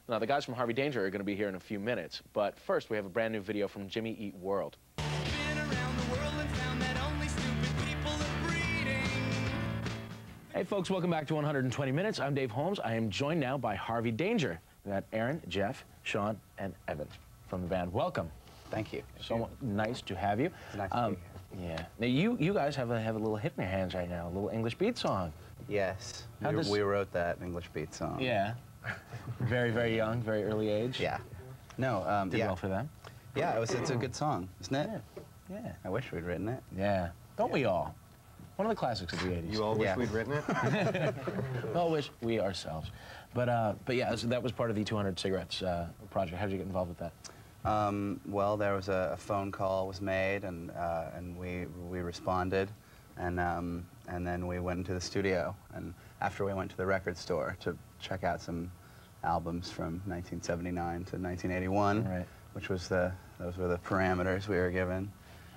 Now, the guys from Harvey Danger are going to be here in a few minutes, but first we have a brand new video from Jimmy Eat World. Hey folks, welcome back to 120 Minutes. I'm Dave Holmes. I am joined now by Harvey Danger. We got Aaron, Jeff, Sean, and Evan from the band. Welcome. Thank you. So nice to have you. It's nice to be here. Yeah. Now you guys have a little hit in your hands right now, a little English beat song. Yes. We wrote that English beat song. Yeah. Very, very young, very early age. Yeah. No, Did well for them. Yeah, it's a good song, isn't it? Yeah. Yeah. I wish we'd written it. Yeah. Don't we all? One of the classics of the 80s. You all wish we'd written it? We all wish we ourselves. But yeah, so that was part of the 200 Cigarettes project. How did you get involved with that? Well, there was a phone call was made, and we responded, and then we went into the studio. And after we went to the record store to check out some albums from 1979 to 1981, right. which was those were the parameters we were given.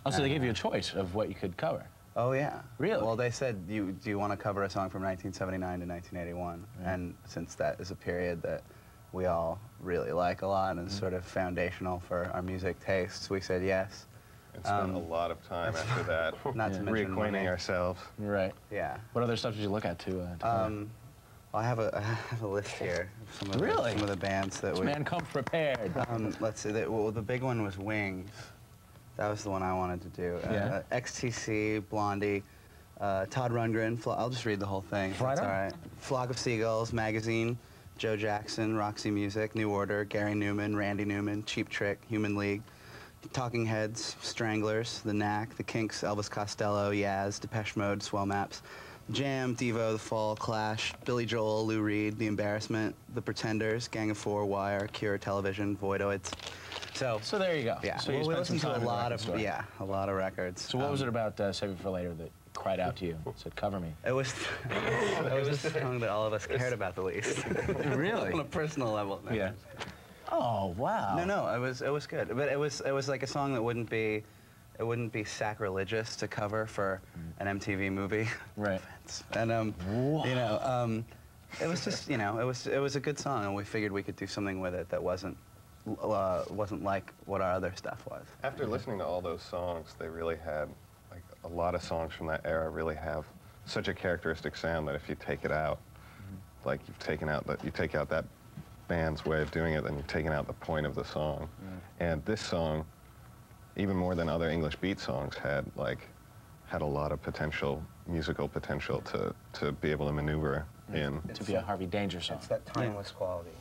Oh, so they gave you a choice of what you could cover. Oh, yeah. Really? Well, they said, do you want to cover a song from 1979 to 1981? Yeah. And since that is a period that we all really like a lot and sort of foundational for our music tastes, we said yes. And spent a lot of time after that not to mention reacquainting ourselves. Right. Yeah. What other stuff did you look at to well, I have a list here of some of the bands that this man comes prepared. Let's see. Well, the big one was Wings. That was the one I wanted to do. Yeah. XTC, Blondie, Todd Rundgren. I'll just read the whole thing. Right on. All right. Flock of Seagulls, Magazine, Joe Jackson, Roxy Music, New Order, Gary Newman, Randy Newman, Cheap Trick, Human League, Talking Heads, Stranglers, The Knack, The Kinks, Elvis Costello, Yaz, Depeche Mode, Swell Maps, Jam, Devo, The Fall, Clash, Billy Joel, Lou Reed, The Embarrassment, The Pretenders, Gang of Four, Wire, Cure, Television, Voidoids. So there you go. Yeah, so we listened to a lot of records. So what was it about Save It for Later that cried out to you, said, cover me? It was the song that all of us cared about the least. Really? On a personal level. No. Yeah. Oh, wow. No, it was good, but it was like a song that wouldn't be sacrilegious to cover for an MTV movie. Right. And you know, it was just, you know, it was a good song, and we figured we could do something with it that wasn't like what our other stuff was. After listening to all those songs, they really had, like, a lot of songs from that era really have such a characteristic sound that if you take it out, like you take out that band's way of doing it, then you've taken out the point of the song. And this song, even more than other English beat songs, had a lot of potential, musical potential to be able to maneuver in. To be a Harvey Danger song. It's that timeless quality.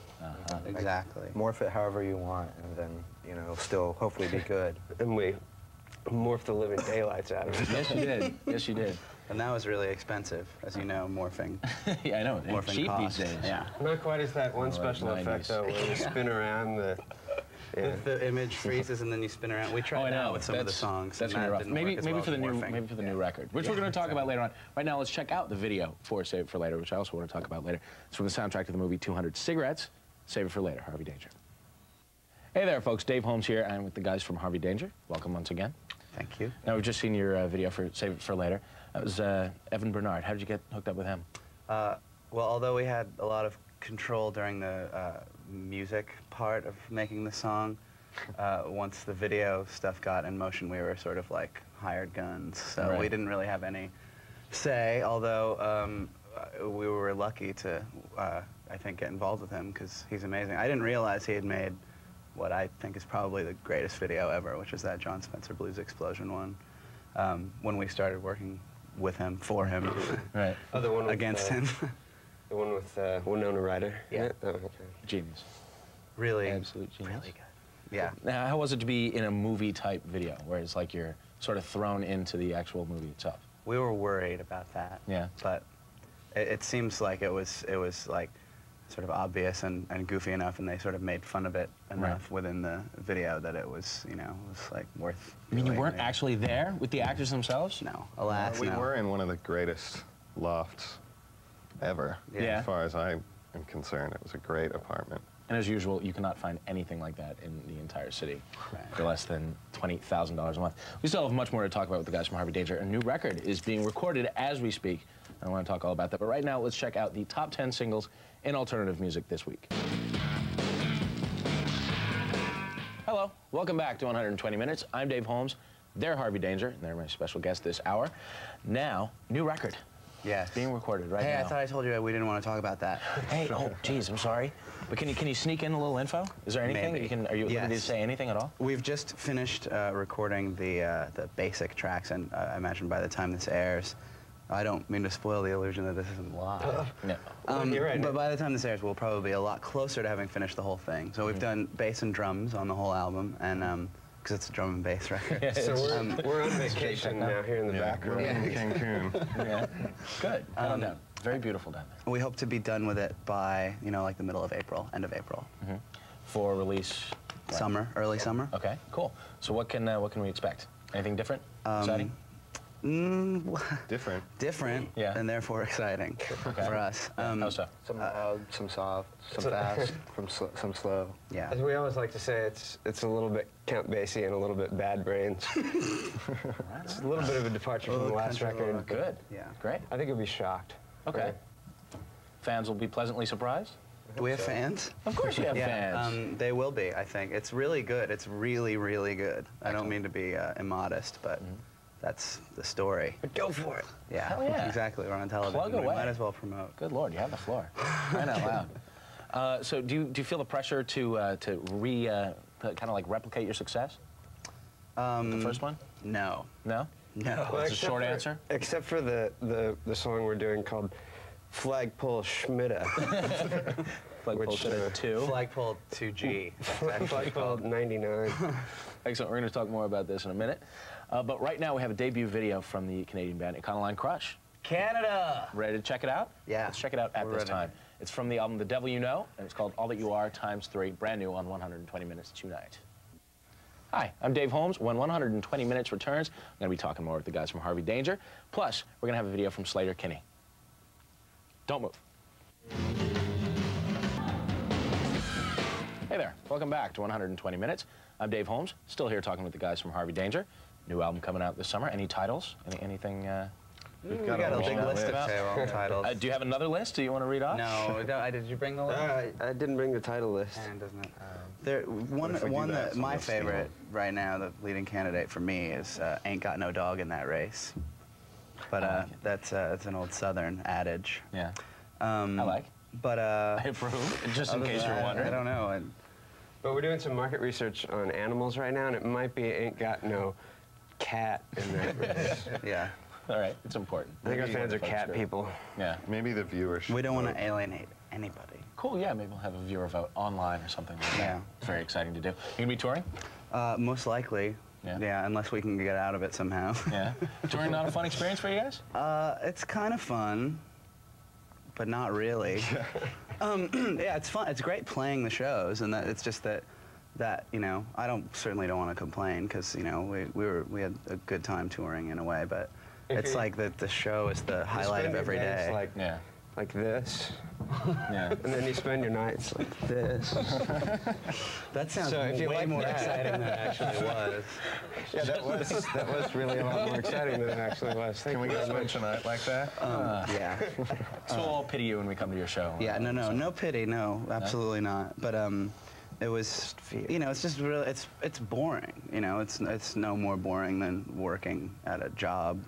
Exactly. Morph it however you want, and then, you know, it'll still hopefully be good. And we morphed the living daylights out of it. Yes, you did. Yes, you did. And that was really expensive, as you know, morphing. Yeah, I know. Morphing cheap costs. these days. Yeah. Not quite as that one special effect, though, where you spin around The image freezes and then you spin around. We tried that with some of the songs. That's really rough. Maybe for the new record, which we're going to talk about later on. Right now, let's check out the video for Save It for Later, which I also want to talk about later. It's from the soundtrack to the movie 200 Cigarettes. Save It for Later, Harvey Danger. Hey there, folks. Dave Holmes here. I'm with the guys from Harvey Danger. Welcome once again. Thank you. Now, we've just seen your video for Save It for Later. That was Evan Bernard. How did you get hooked up with him? Well, although we had a lot of control during the music part of making the song, once the video stuff got in motion, we were sort of like hired guns. So we didn't really have any say, although we were lucky to, I think, get involved with him because he's amazing. I didn't realize he had made what I think is probably the greatest video ever, which is that John Spencer Blues Explosion one, when we started working with him, for him, right? Oh, the one with, against him. The one with Winona Ryder? Yeah. Oh, okay. Genius. Really, absolute genius. Really good. Yeah. Now, how was it to be in a movie-type video, where it's like you're sort of thrown into the actual movie itself? We were worried about that. Yeah. But it seems like it was like sort of obvious and goofy enough, and they sort of made fun of it enough within the video that it was, you know, it was like worth. I mean, you weren't actually there with the actors themselves? No, alas, we were in one of the greatest lofts ever. Yeah. As far as I am concerned, it was a great apartment. And as usual, you cannot find anything like that in the entire city for less than $20,000 a month. We still have much more to talk about with the guys from Harvey Danger. A new record is being recorded as we speak. I want to talk all about that. But right now, let's check out the top 10 singles in alternative music this week. Hello, welcome back to 120 Minutes. I'm Dave Holmes. They're Harvey Danger, and they're my special guest this hour. Now, new record. Yes. Being recorded right now. Hey, I thought I told you we didn't want to talk about that. Hey, oh, geez, I'm sorry. But can you sneak in a little info? Is there anything Maybe. are you limited to say anything at all? We've just finished recording the basic tracks, and I imagine by the time this airs, I don't mean to spoil the illusion that this isn't live. No. You're right. But by the time this airs, we'll probably be a lot closer to having finished the whole thing. So we've done bass and drums on the whole album, and because it's a drum and bass record. So we're on vacation now here in the back room. We're in Cancun. Yeah. Good. Head on down. Very beautiful down there. We hope to be done with it by, like the middle of April, end of April. For release. when? Summer, early summer. Okay, cool. So what can we expect? Anything different? Exciting? Different. Different, Yeah. and therefore exciting for us. How so? Some loud, some soft, some fast, some slow. Yeah. As we always like to say, it's a little bit Count Basie and a little bit Bad Brains. It's a little bit of a departure from the last record. Good. Yeah. Great. I think you'll be shocked. Okay. Fans will be pleasantly surprised? Do we have fans? Of course you have Yeah, fans. they will be, I think. It's really good. It's really, really good. I don't mean to be immodest, but that's the story. But go for it. Yeah, Hell yeah. exactly. We're on television. Plug We away. might as well promote. Good Lord, you have the floor. Crying out loud. So do you feel the pressure to kind of like replicate your success? The first one? No. No? No. It's a short answer? Except for the song we're doing called Flagpole Schmitta. Flagpole Which, Schmitta 2. Flagpole 2G. Flagpole 99. Excellent. We're going to talk more about this in a minute. But right now we have a debut video from the Canadian band Econoline Crush. Canada! Ready to check it out? Yeah. Let's check it out at We're this ready. time. It's from the album The Devil You Know, and it's called All That You Are ×3, brand new on 120 Minutes tonight. Hi, I'm Dave Holmes. When 120 Minutes returns, I'm going to be talking more with the guys from Harvey Danger. Plus, we're going to have a video from Slater Kinney. Don't move. Hey there, welcome back to 120 Minutes. I'm Dave Holmes, still here talking with the guys from Harvey Danger. New album coming out this summer. Any titles? Anything? We got a big list of titles. Do you have another list? Do you want to read off? No, did you bring the list? I didn't bring the title list. And doesn't it? One that so my let's favorite right now, the leading candidate for me is "Ain't Got No Dog in That Race," but that's an old Southern adage. Yeah. I like. But I approve. Just in case you're wondering. I don't know. But we're doing some market research on animals right now, and it might be Ain't Got No Cat in that race. Yeah. All right, it's important. I think our fans are cat people. Yeah. Maybe the viewers. We don't want to alienate anybody. Cool. Yeah, maybe we'll have a viewer vote online or something like that. Yeah. It's very exciting to do. You gonna be touring? Most likely. Yeah. Yeah, unless we can get out of it somehow. Yeah. Touring not a fun experience for you guys? It's kind of fun, but not really. Yeah, it's fun. It's great playing the shows, and it's just that I certainly don't want to complain because we had a good time touring in a way, but it's like the show is the highlight of every day. Like this. Yeah. And then you spend your nights like this. That sounds So if you way like more that- exciting than it actually was. Yeah, that was really a lot more exciting than it actually was. Can we go spend tonight like that? Yeah. So we'll all pity you when we come to your show. Yeah. No pity. No, absolutely not. But it was, it's just really, it's boring. It's no more boring than working at a job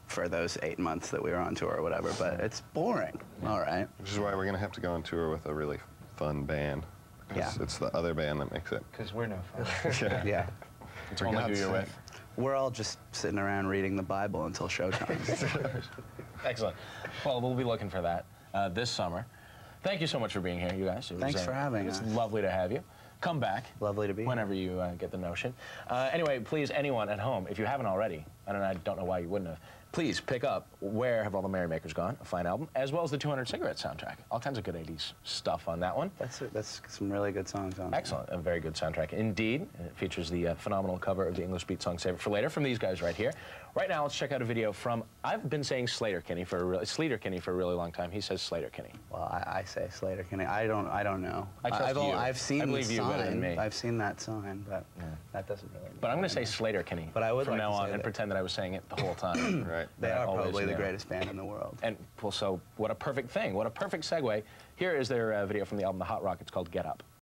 for those 8 months that we were on tour or whatever, but it's boring. All right. Which is why we're going to have to go on tour with a really fun band. Because it's the other band that makes it. Because we're no fun. Yeah. It's only who you're with. We're all just sitting around reading the Bible until showtime. Excellent. Well, we'll be looking for that this summer. Thank you so much for being here, you guys. Thanks for having us. It's lovely to have you. Come back. Lovely to be here. Whenever you get the notion. Anyway, please, anyone at home, if you haven't already, I don't know why you wouldn't have, please pick up Where Have All the Merrymakers Gone, a fine album, as well as the 200 Cigarettes soundtrack. All kinds of good 80s stuff on that one. That's some really good songs on it. Excellent. A very good soundtrack indeed. It features the phenomenal cover of the English beat song Save It for Later from these guys right here. Right now, let's check out a video from, I've been saying Slater Kinney for a really long time. He says Slater Kinney. Well, I say Slater Kinney. I don't know. I trust you. I've seen I believe the you better than sign. me. I've seen that sign, but that doesn't really. But I'm going to say Slater Kinney But I would from like now to on say and that. pretend that I was saying it the whole time. Right. They are Always probably the knew. greatest band in the world. And well, so what a perfect thing. What a perfect segue. Here is their video from the album The Hot Rock. It's called Get Up.